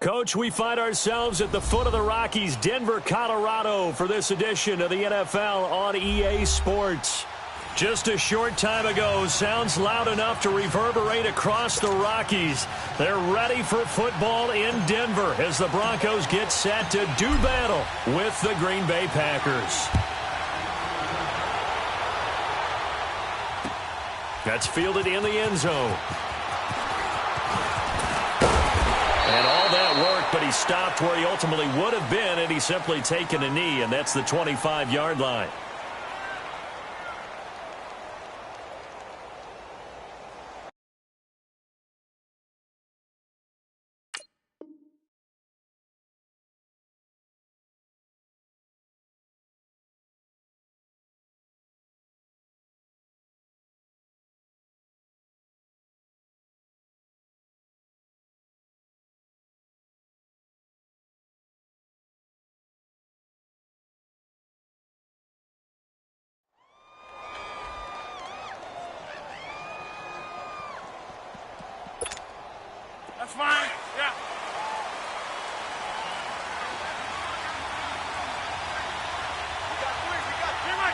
Coach, we find ourselves at the foot of the Rockies, Denver, Colorado, for this edition of the NFL on EA Sports. Just a short time ago, sounds loud enough to reverberate across the Rockies. They're ready for football in Denver as the Broncos get set to do battle with the Green Bay Packers. That's fielded in the end zone. And all that work, but he stopped where he ultimately would have been, and he's simply taken a knee, and that's the 25-yard line. That's fine. Yeah. We got three, right.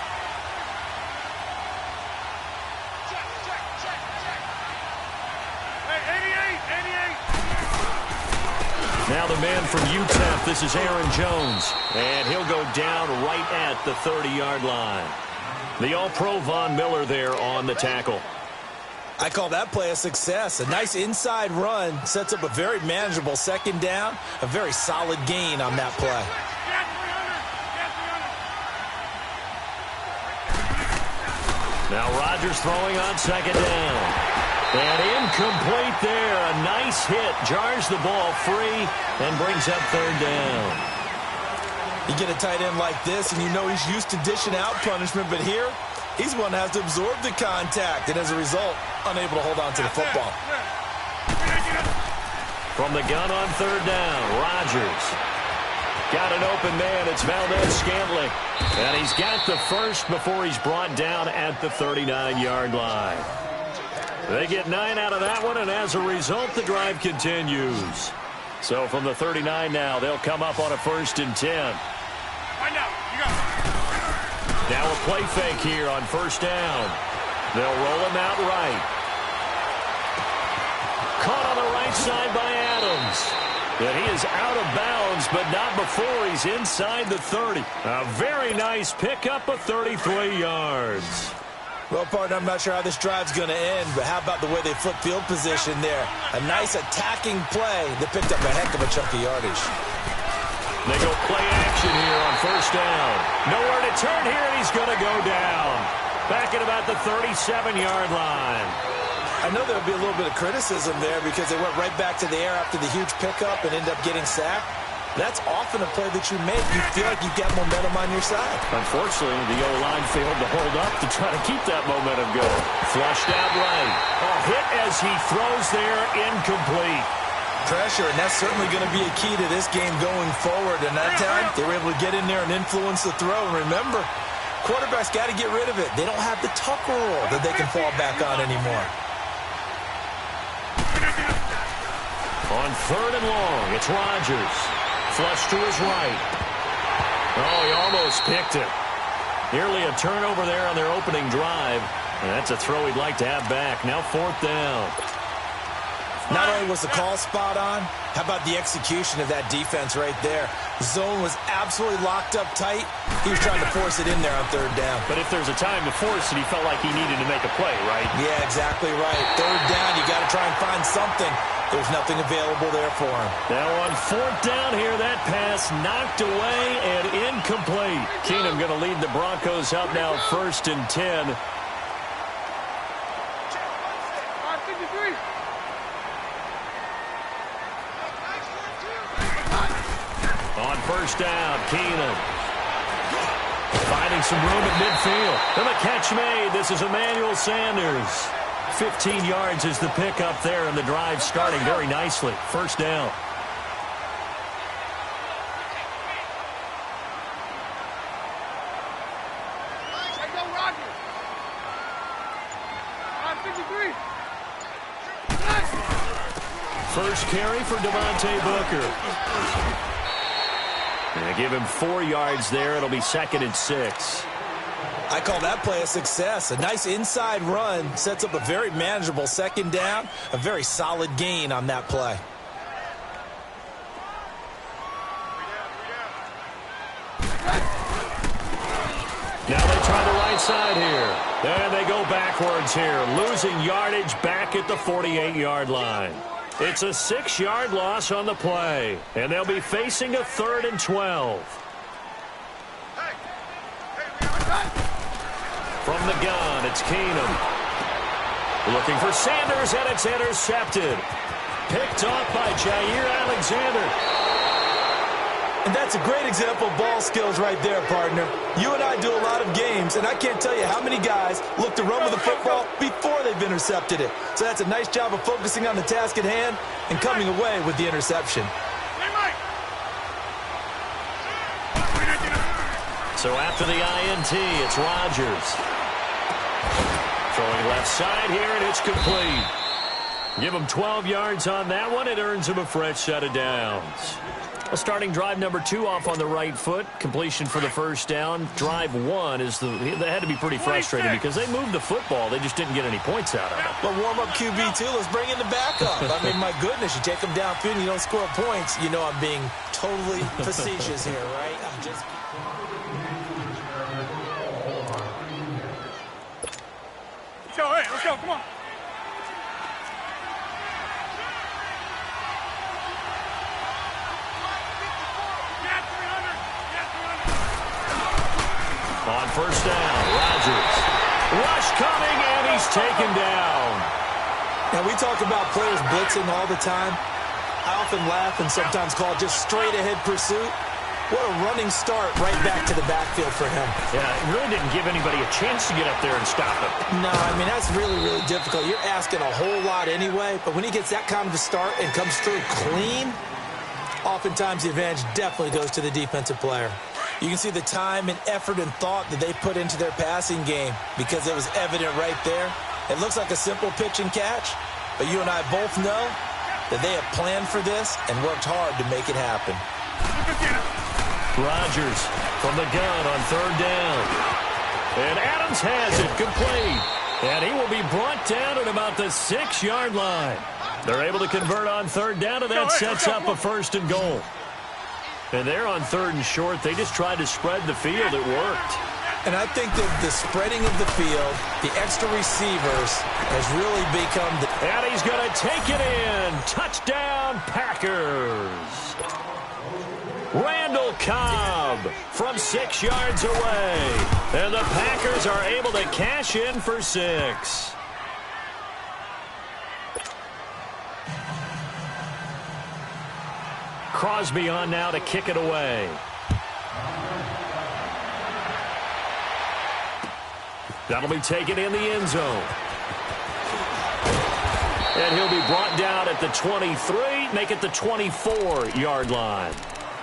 Check. Hey, 88. Now the man from UTEP, this is Aaron Jones. And he'll go down right at the 30-yard line. The All-Pro Von Miller there on the tackle. I call that play a success. A nice inside run sets up a very manageable second down. A very solid gain on that play. Now Rodgers throwing on second down. And incomplete there. A nice hit. Jars the ball free and brings up third down. You get a tight end like this, and you know he's used to dishing out punishment, but here, he's the one that has to absorb the contact, and as a result, unable to hold on to the football. From the gun on third down, Rodgers. Got an open man. It's Valdez-Scantling. And he's got the first before he's brought down at the 39-yard line. They get 9 out of that one, and as a result, the drive continues. So from the 39 now, they'll come up on a 1st and 10. Find out. You got it. Now a play fake here on 1st down. They'll roll him out right. Caught on the right side by Adams. And he is out of bounds, but not before he's inside the 30. A very nice pickup of 33 yards. Well, partner, I'm not sure how this drive's going to end, but how about the way they flip field position there? A nice attacking play that picked up a heck of a chunk of yardage. They go play action here on 1st down. Nowhere to turn here, and he's going to go down. Back at about the 37-yard line. I know there'll be a little bit of criticism there because they went right back to the air after the huge pickup and ended up getting sacked. That's often a play that you make. You feel like you've got momentum on your side. Unfortunately, the O-line failed to hold up to try to keep that momentum going. Flushed out right. A hit as he throws there, incomplete. Pressure, and that's certainly going to be a key to this game going forward. And that time, they were able to get in there and influence the throw. And remember, quarterbacks got to get rid of it. They don't have the tucker roll that they can fall back on anymore. On 3rd and long, it's Rodgers. Flush to his right. Oh, he almost picked it. Nearly a turnover there on their opening drive. And that's a throw he'd like to have back. Now 4th down. Not only was the call spot on, how about the execution of that defense right there? The zone was absolutely locked up tight. He was trying to force it in there on 3rd down. But if there's a time to force it, he felt like he needed to make a play, right? Yeah, exactly right. 3rd down, you got to try and find something. There's nothing available there for him. Now on 4th down here, that pass knocked away and incomplete. Keenum going to lead the Broncos up now 1st and 10. On 1st down, Keenum finding some room at midfield. And the catch made. This is Emmanuel Sanders. 15 yards is the pickup there, and the drive starting very nicely. 1st down. First carry for Devontae Booker. And they give him 4 yards there. It'll be 2nd and 6. I call that play a success. A nice inside run sets up a very manageable 2nd down. A very solid gain on that play. Now they try the right side here. And they go backwards here, losing yardage back at the 48-yard line. It's a 6-yard loss on the play, and they'll be facing a 3rd and 12. From the gun, it's Keenum. Looking for Sanders, and it's intercepted. Picked off by Jair Alexander. And that's a great example of ball skills right there, partner. You and I do a lot of games, and I can't tell you how many guys look to run with the football before they've intercepted it. So that's a nice job of focusing on the task at hand and coming away with the interception. So after the INT, it's Rodgers. Throwing left side here, and it's complete. Give him 12 yards on that one. It earns him a fresh set of downs. Well, starting drive number 2 off on the right foot. Completion for the first down. Drive 1 is they had to be pretty frustrated because they moved the football. They just didn't get any points out of it. But warm-up QB, too. Let's bring in the backup. I mean, my goodness, you take them downfield and you don't score points. You know I'm being totally facetious here, right? I'm just... Let's go, come on. On first down, Rodgers. Rush coming, and he's taken down. Now, we talk about players blitzing all the time. I often laugh and sometimes call it just straight-ahead pursuit. What a running start right back to the backfield for him. Yeah, it really didn't give anybody a chance to get up there and stop him. No, I mean, that's really, really difficult. You're asking a whole lot anyway, but when he gets that kind of a start and comes through clean, oftentimes the advantage definitely goes to the defensive player. You can see the time and effort and thought that they put into their passing game because it was evident right there. It looks like a simple pitch and catch, but you and I both know that they have planned for this and worked hard to make it happen. Rodgers from the gun on third down. And Adams has it complete. And he will be brought down at about the 6-yard line. They're able to convert on third down, and that sets up a 1st and goal. And they're on 3rd and short. They just tried to spread the field. It worked. And I think that the spreading of the field, the extra receivers, has really become the... And he's going to take it in. Touchdown, Packers. Randall Cobb from 6 yards away. And the Packers are able to cash in for 6. Crosby on now to kick it away. That'll be taken in the end zone. And he'll be brought down at the 23, make it the 24-yard line.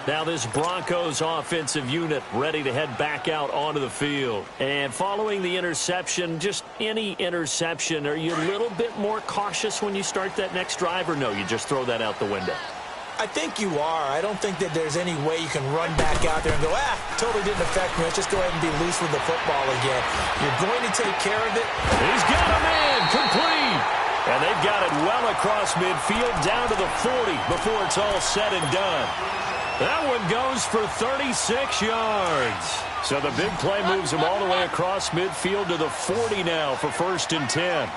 Now this Broncos offensive unit ready to head back out onto the field. And following the interception, just any interception, are you a little bit more cautious when you start that next drive, or no, you just throw that out the window? I think you are. I don't think that there's any way you can run back out there and go, totally didn't affect me. Let's just go ahead and be loose with the football again. You're going to take care of it. He's got him in, complete. And they've got it well across midfield down to the 40 before it's all said and done. That one goes for 36 yards. So the big play moves him all the way across midfield to the 40 now for 1st and 10.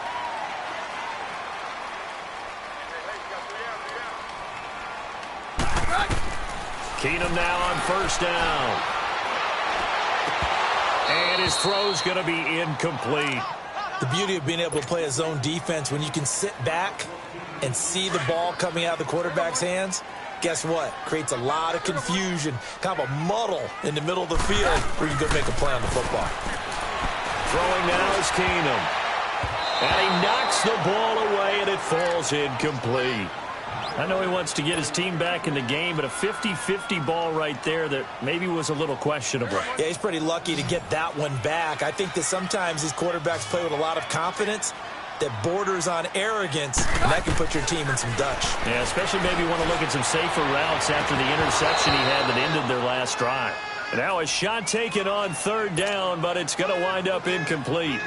Keenum now on first down. And his throw's going to be incomplete. The beauty of being able to play a zone defense when you can sit back and see the ball coming out of the quarterback's hands, guess what? Creates a lot of confusion, kind of a muddle in the middle of the field where you can go make a play on the football. Throwing now is Keenum. And he knocks the ball away, and it falls incomplete. I know he wants to get his team back in the game, but a 50-50 ball right there that maybe was a little questionable. Yeah, he's pretty lucky to get that one back. I think that sometimes these quarterbacks play with a lot of confidence, that borders on arrogance, and that can put your team in some Dutch. Yeah, especially maybe want to look at some safer routes after the interception he had that ended their last drive. Now a shot taken on third down, but it's going to wind up incomplete.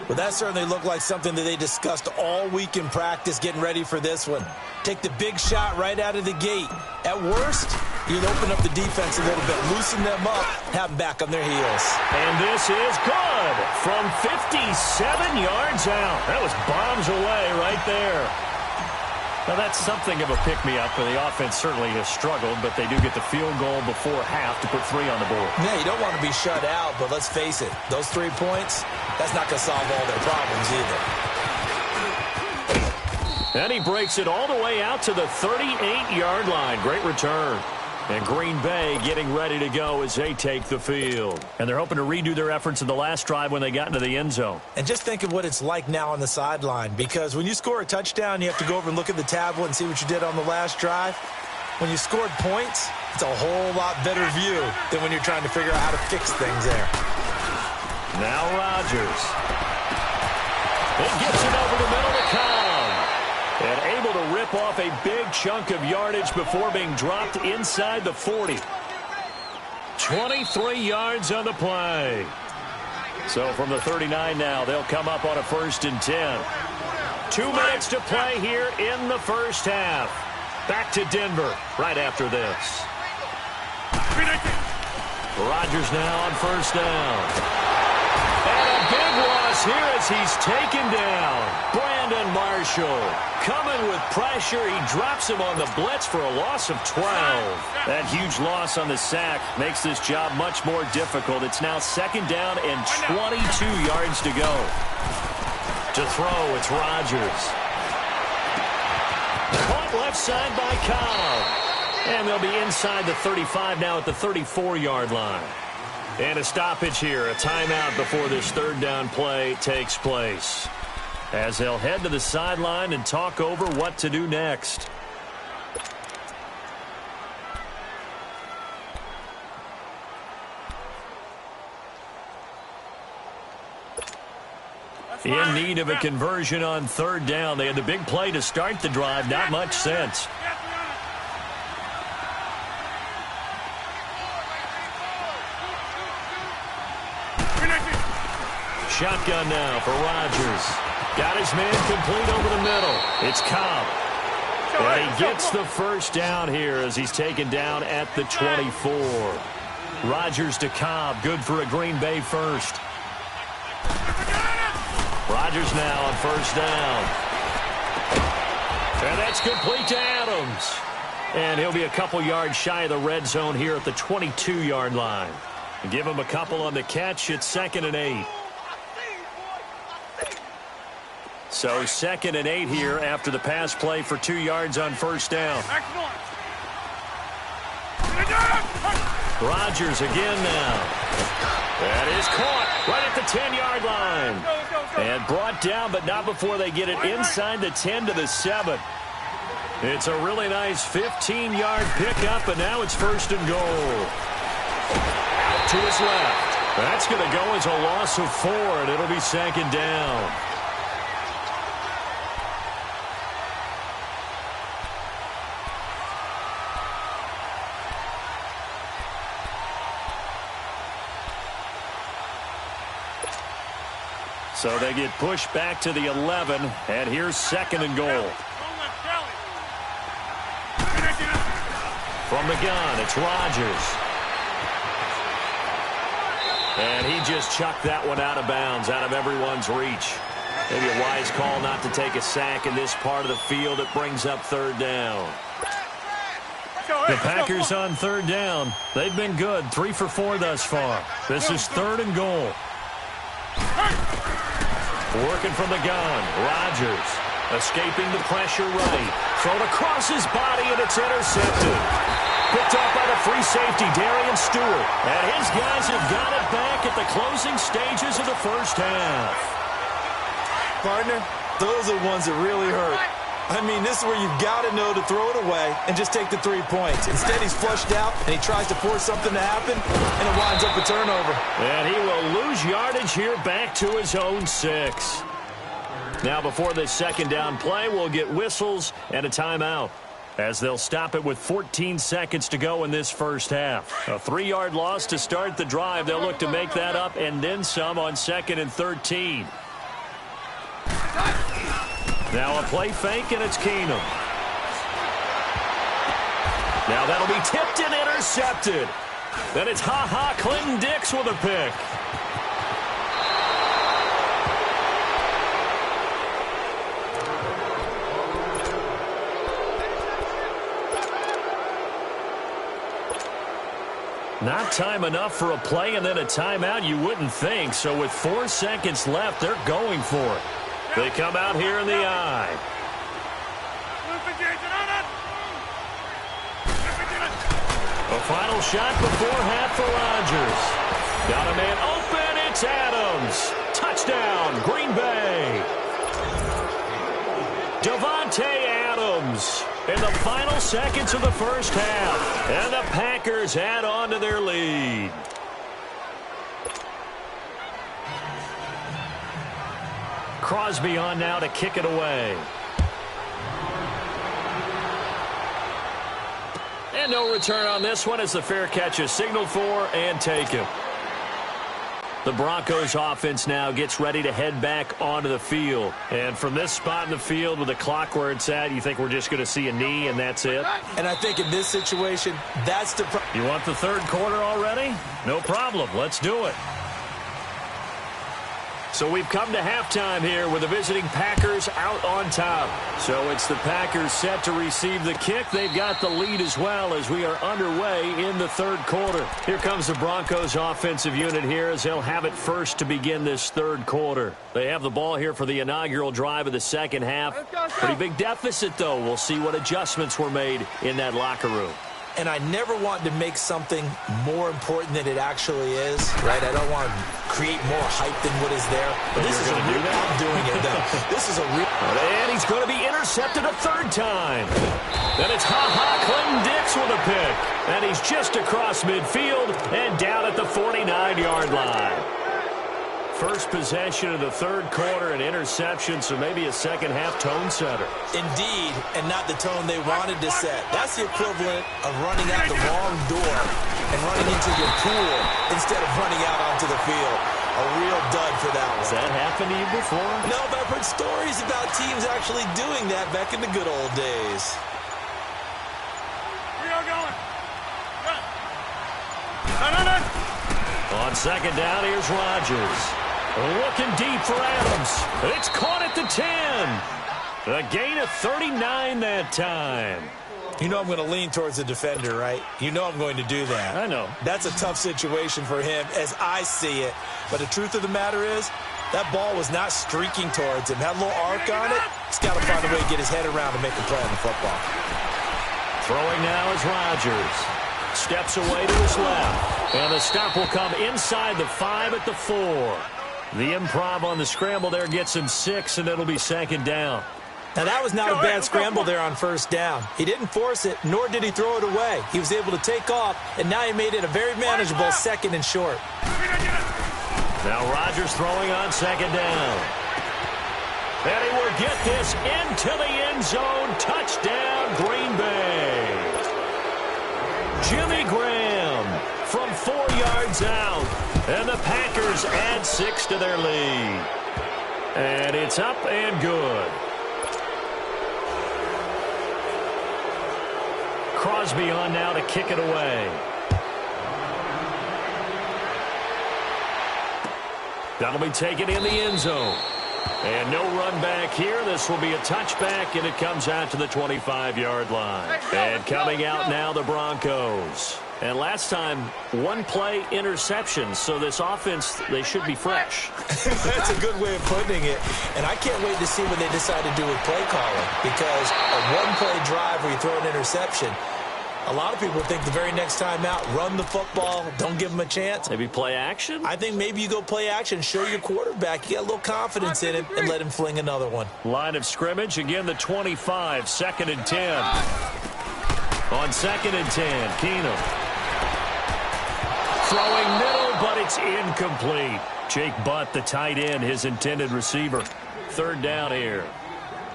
Well, that certainly looked like something that they discussed all week in practice getting ready for this one. Take the big shot right out of the gate. At worst, you'd open up the defense a little bit, loosen them up, have them back on their heels. And this is good from 57 yards out. That was bombs away right there. Now, that's something of a pick-me-up, for the offense certainly has struggled, but they do get the field goal before half to put 3 on the board. Yeah, you don't want to be shut out, but let's face it, those 3 points, that's not going to solve all their problems either. And he breaks it all the way out to the 38-yard line. Great return. And Green Bay getting ready to go as they take the field. And they're hoping to redo their efforts in the last drive when they got into the end zone. And just think of what it's like now on the sideline, because when you score a touchdown, you have to go over and look at the tablet and see what you did on the last drive. When you scored points, it's a whole lot better view than when you're trying to figure out how to fix things there. Now Rodgers. He gets it over the middle to Cobb. And able to rip off a big chunk of yardage before being dropped inside the 40. 23 yards on the play. So from the 39 now, they'll come up on a 1st and 10. 2 minutes to play here in the first half. Back to Denver right after this. Rodgers now on 1st down. And a big loss here as he's taken down. Brandon Marshall coming with pressure. He drops him on the blitz for a loss of 12. That huge loss on the sack makes this job much more difficult. It's now 2nd down and 22 yards to go. To throw, it's Rodgers. Caught left side by Cobb. And they'll be inside the 35 now at the 34-yard line. And a stoppage here, a timeout before this 3rd down play takes place, as they'll head to the sideline and talk over what to do next. In need of a conversion on 3rd down. They had the big play to start the drive, not much sense. Shotgun now for Rodgers. Got his man complete over the middle. It's Cobb. And he gets the 1st down here as he's taken down at the 24. Rodgers to Cobb. Good for a Green Bay 1st. Rodgers now on 1st down. And that's complete to Adams. And he'll be a couple yards shy of the red zone here at the 22-yard line. Give him a couple on the catch. It's 2nd and 8. So 2nd and 8 here after the pass play for 2 yards on 1st down. Rodgers again now. That is caught right at the 10-yard line. And brought down, but not before they get it inside the 10 to the 7. It's a really nice 15-yard pickup, and now it's 1st and goal. Out to his left. That's going to go as a loss of 4, and it'll be 2nd down. So they get pushed back to the 11, and here's 2nd and goal. From the gun, it's Rodgers. And he just chucked that one out of bounds, out of everyone's reach. Maybe a wise call not to take a sack in this part of the field. It brings up 3rd down. The Packers on 3rd down. They've been good, 3 for 4 thus far. This is 3rd and goal. Working from the gun, Rodgers escaping the pressure right. Thrown across his body, and it's intercepted. Picked off by the free safety, Darian Stewart. And his guys have got it back at the closing stages of the first half. Partner, those are ones that really hurt. I mean, this is where you've got to know to throw it away and just take the 3 points. Instead, he's flushed out, and he tries to force something to happen, and it winds up a turnover. And he will lose yardage here back to his own 6. Now before this second down play, we'll get whistles and a timeout, as they'll stop it with 14 seconds to go in this first half. A 3-yard loss to start the drive. They'll look to make that up and then some on 2nd and 13. Now a play fake, and it's Keenum. Now that'll be tipped and intercepted. Then it's Clinton Dix with a pick. Not time enough for a play and then a timeout, you wouldn't think. So with 4 seconds left, they're going for it. They come out here in the eye. A final shot before half for Rodgers. Got a man open, it's Adams. Touchdown, Green Bay. Devontae Adams in the final seconds of the first half. And the Packers add on to their lead. Crosby on now to kick it away. And no return on this one as the fair catch is signaled for and taken. The Broncos offense now gets ready to head back onto the field. And from this spot in the field with the clock where it's at, you think we're just going to see a knee and that's it? And I think in this situation, that's the problem. You want the third quarter already? No problem. Let's do it. So we've come to halftime here with the visiting Packers out on top. So it's the Packers set to receive the kick. They've got the lead as well as we are underway in the third quarter. Here comes the Broncos offensive unit here as they'll have it first to begin this third quarter. They have the ball here for the inaugural drive of the second half. Pretty big deficit, though. We'll see what adjustments were made in that locker room. And I never want to make something more important than it actually is, right? I don't want to create more hype than what is there. But this is a real, I'm doing it, though. This is a real. And he's going to be intercepted a third time. Then it's Clinton Dix with a pick. And he's just across midfield and down at the 49-yard line. First possession of the third quarter, an interception, so maybe a second-half tone setter. Indeed, and not the tone they wanted to set. That's the equivalent of running out the wrong door and running into your pool instead of running out onto the field. A real dud for that one. Has that happened to you before? No, but I've heard stories about teams actually doing that back in the good old days. We are going. No. On second down, here's Rodgers. Looking deep for Adams. It's caught at the 10. A gain of 39 that time. You know I'm going to lean towards the defender, right? You know I'm going to do that. I know. That's a tough situation for him as I see it. But the truth of the matter is, that ball was not streaking towards him. Had a little arc on it. He's got to find a way to get his head around and make a play on the football. Throwing now is Rodgers. Steps away to his left. And the stop will come inside the 5 at the 4. The improv on the scramble there gets him 6, and it'll be second down. Now, that was not a bad scramble there on first down. He didn't force it, nor did he throw it away. He was able to take off, and now he made it a very manageable second and short. Now Rodgers throwing on second down. And he will get this into the end zone. Touchdown, Green Bay. Jimmy Graham from 4 yards out. And the Packers add 6 to their lead. And it's up and good. Crosby on now to kick it away. That'll be taken in the end zone. And no run back here. This will be a touchback, and it comes out to the 25-yard line. And coming out now, the Broncos. And last time, one play interception. So this offense, they should be fresh. That's a good way of putting it. And I can't wait to see what they decide to do with play calling. Because a one-play drive where you throw an interception, a lot of people think the very next time out, run the football, don't give them a chance. Maybe play action? I think maybe you go play action, show your quarterback. You got a little confidence in him, and let him fling another one. Line of scrimmage, again the 25, 2nd and 10. On 2nd and 10, Keenum. Throwing middle, but it's incomplete. Jake Butt, the tight end, his intended receiver. Third down here.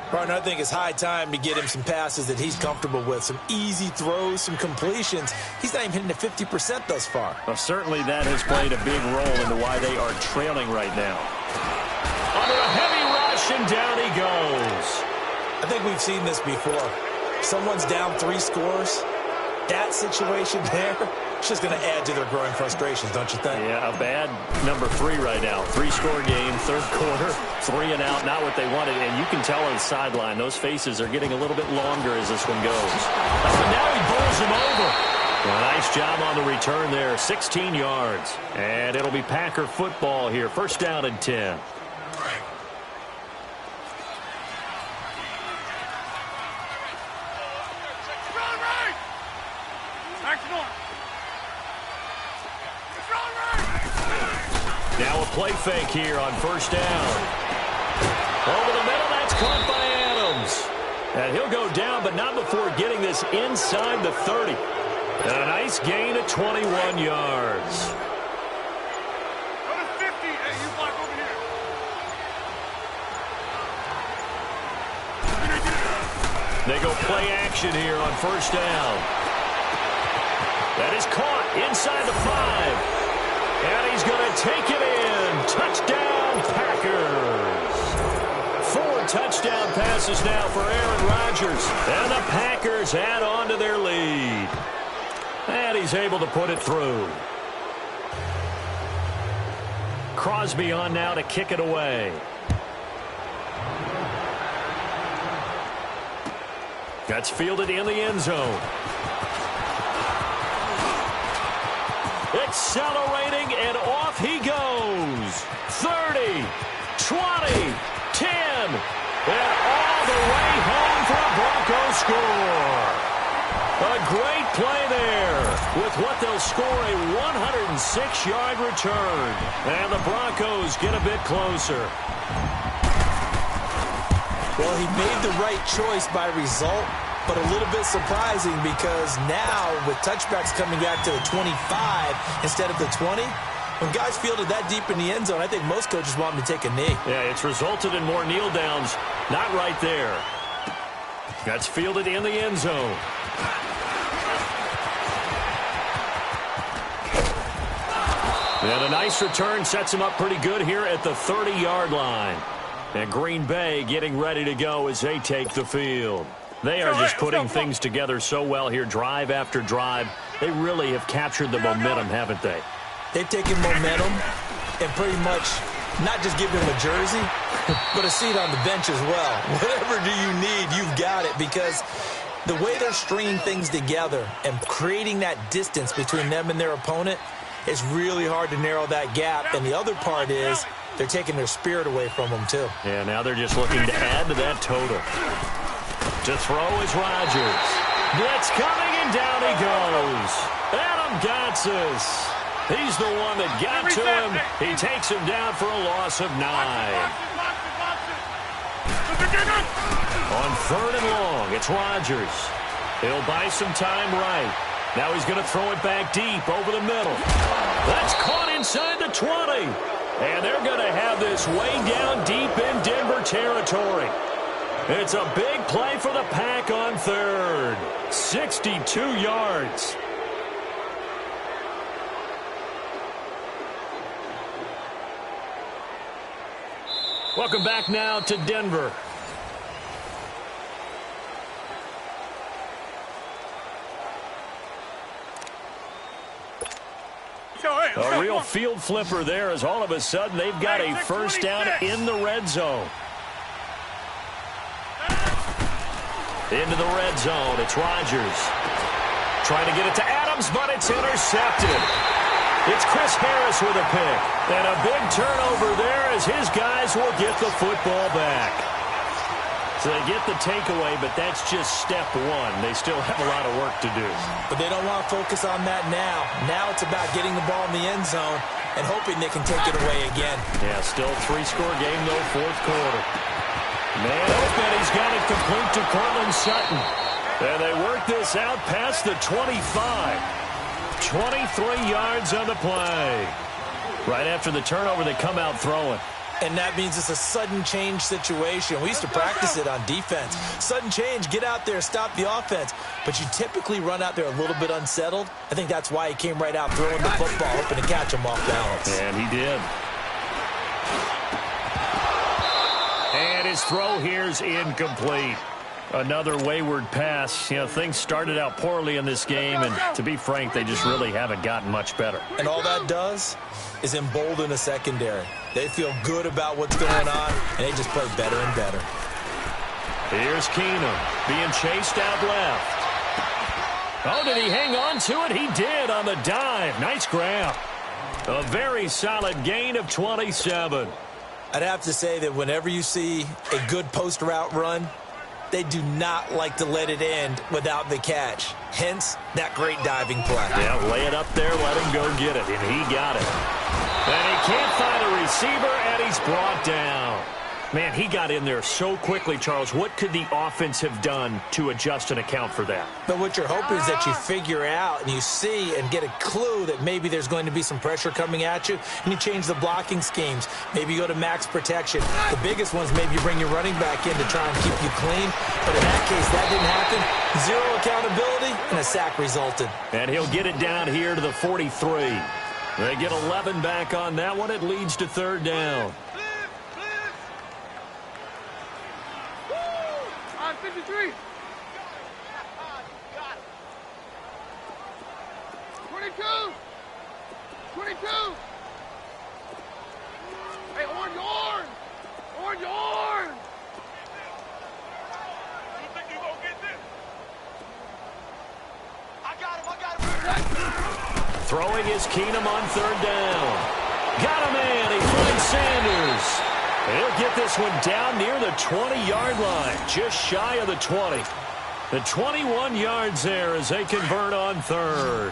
Partner, I think it's high time to get him some passes that he's comfortable with, some easy throws, some completions. He's not even hitting the 50% thus far. Well, certainly that has played a big role into why they are trailing right now. Under a heavy rush, and down he goes. I think we've seen this before. Someone's down 3 scores. That situation there, it's just going to add to their growing frustrations, don't you think? Yeah, a bad number 3 right now. 3-score game, third quarter, 3 and out, not what they wanted. And you can tell on the sideline, those faces are getting a little bit longer as this one goes. And now he bowls him over. Well, nice job on the return there, 16 yards. And it'll be Packer football here, first down and 10. Now a play fake here on first down. Over the middle, that's caught by Adams. And he'll go down, but not before getting this inside the 30. And a nice gain of 21 yards. Go to 50. Hey, you block over here. They go play action here on first down. That is caught inside the 5. And he's going to take it in. Touchdown, Packers. 4 touchdown passes now for Aaron Rodgers. And the Packers add on to their lead. And he's able to put it through. Crosby on now to kick it away. That's fielded in the end zone. Accelerating, and off he goes. 30, 20, 10, and all the way home for a Bronco score. A great play there with what they'll score a 106-yard return. And the Broncos get a bit closer. Well, he made the right choice by result, but a little bit surprising because now with touchbacks coming back to the 25 instead of the 20, when guys fielded that deep in the end zone, I think most coaches want them to take a knee. Yeah, it's resulted in more kneel downs. Not right there. That's fielded in the end zone. And a nice return sets him up pretty good here at the 30-yard line. And Green Bay getting ready to go as they take the field. They are just putting things together so well here, drive after drive. They really have captured the momentum, haven't they? They've taken momentum and pretty much not just give him a jersey, but a seat on the bench as well. Whatever do you need, you've got it, because the way they're stringing things together and creating that distance between them and their opponent, it's really hard to narrow that gap. And the other part is they're taking their spirit away from them, too. Yeah, now they're just looking to add to that total. To throw is Rodgers. Blitz coming, and down he goes. Adam Gotsis. He's the one that got to him. He takes him down for a loss of 9. On third and long, it's Rodgers. He'll buy some time right. Now he's going to throw it back deep over the middle. That's caught inside the 20. And they're going to have this way down deep in Denver territory. It's a big play for the Pack on third. 62 yards. Welcome back now to Denver. A real field flipper there as all of a sudden they've got a first down in the red zone. Into the red zone, it's Rodgers. Trying to get it to Adams, but it's intercepted. It's Chris Harris with a pick. And a big turnover there as his guys will get the football back. So they get the takeaway, but that's just step one. They still have a lot of work to do. But they don't want to focus on that now. Now it's about getting the ball in the end zone and hoping they can take it away again. Yeah, still 3-score game, though, fourth quarter. Man open, he's got it complete to Cortland Sutton. And they work this out past the 25. 23 yards on the play. Right after the turnover, they come out throwing. And that means it's a sudden change situation. We used to practice it on defense. Sudden change, get out there, stop the offense. But you typically run out there a little bit unsettled. I think that's why he came right out throwing the football, hoping to catch him off balance. And he did. And his throw here's incomplete. Another wayward pass. You know, things started out poorly in this game, and to be frank, they just really haven't gotten much better. And all that does is embolden the secondary. They feel good about what's going on, and they just play better and better. Here's Keenum being chased out left. Oh, did he hang on to it? He did on the dive. Nice grab. A very solid gain of 27. I'd have to say that whenever you see a good post route run, they do not like to let it end without the catch. Hence, that great diving play. Yeah, lay it up there, let him go get it, and he got it. And he can't find a receiver, and he's brought down. Man, he got in there so quickly, Charles. What could the offense have done to adjust and account for that? But what you're hoping is that you figure out and you see and get a clue that maybe there's going to be some pressure coming at you, and you change the blocking schemes. Maybe you go to max protection. The biggest ones, maybe you bring your running back in to try and keep you clean. But in that case, that didn't happen. Zero accountability, and a sack resulted. And he'll get it down here to the 43. They get 11 back on that one. It leads to third down. 53. 22. 22. Hey, orange, orange. Orange, orange. You think you gonna get this? I got him. Throwing is Keenum on third down. Got a man. He finds Sanders. He'll get this one down near the 20-yard line, just shy of the 20. The 21 yards there as they convert on third.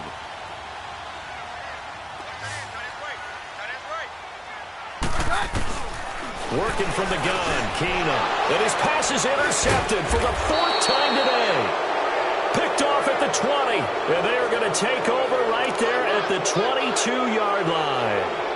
Working from the gun, Keenum. And his pass is intercepted for the fourth time today. Picked off at the 20. And they're going to take over right there at the 22-yard line.